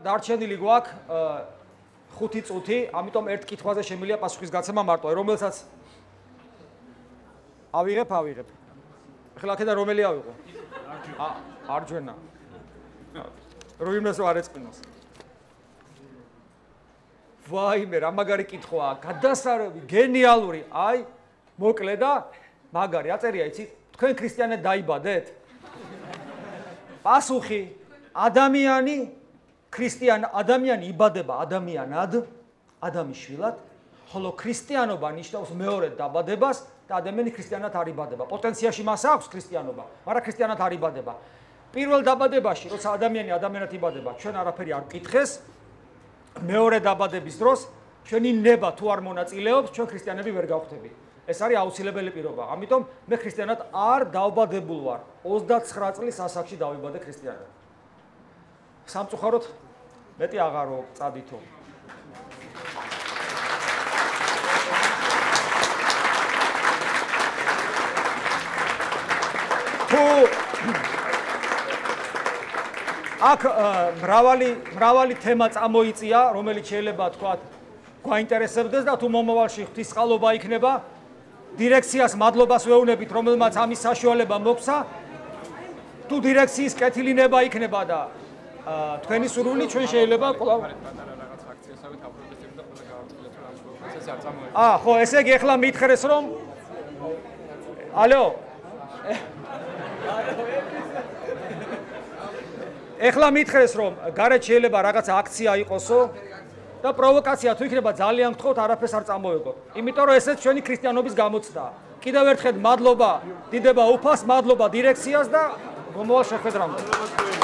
დარჩენილი გვაქვს 5 წუთი, ამიტომ ერთ კითხვაზე შემიძლია პასუხის გაცემა მარტო, რომელსაც ავიღებ. ახლა აქედან რომელი ავიღო? არჯვენა. როიმეს არ ეწყინოს. ვაიმე, რა მაგარი კითხვაა, გადასარევი, გენიალური, აი, მოკლე და მაგარი, აწერია, იცით, თქვენ ქრისტიანად დაიბადეთ? პასუხი, ადამიანი იბადება ადამიანად, ადამიანშვილად, ხოლო ქრისტიანობა ნიშნავს მეორედ დაბადებას და ადამიანი ქრისტიანად არ იბადება. პოტენციაში მას აქვს ქრისტიანობა, მაგრამ ქრისტიანად არ იბადება. პირველ დაბადებაში, როცა ადამიანი ადამიანად იბადება, ჩვენ არაფერი არ ვკითხეს. მეორე დაბადების დროს ჩვენი ნება თუ არ მონაწილეობს, ჩვენ ქრისტიანები ვერ გავხდები. ეს არის აუცილებელი პირობა. ამიტომ მე ქრისტიანად არ დავბადებულ ვარ. 29 წლის ასაკში დავიბადე ქრისტიანად. სამწუხაროდ მეტი აღარო წადითო. აქ მრავალი თემა წამოიწია, რომელიც შეიძლება თქვა გვაინტერესებდეს და თუ მომავალში ღვთისწყალობა იქნება, დირექციას მადლობას ვეუბნებით, რომელმაც ამის საშუალება მოგცა. თუ დირექციის კეთილი ნება იქნება და თქვენი სურვილი ჩვენ შეიძლება კვლავ რაღაც აქციასავით აპროტესტებდა და ყველა გავარცხილეთ რომ ამ პროცესი არ წამოეწია. ხო, ესე იგი ახლა მითხრეს რომ ალო ეხლა მითხრეს რომ გარეთ შეიძლება რაღაც აქცია იყოსო და პროვოკაცია თუ იქნება ძალიან გთხოვთ არაფერს არ წამოეგოთ. იმიტომ რომ ესეც ჩვენი ქრისტიანობის გამოცდაა. კიდევ ერთხელ მადლობა დიდება უფას, მადლობა დირექციას და მომავალ შეხვედრამდე.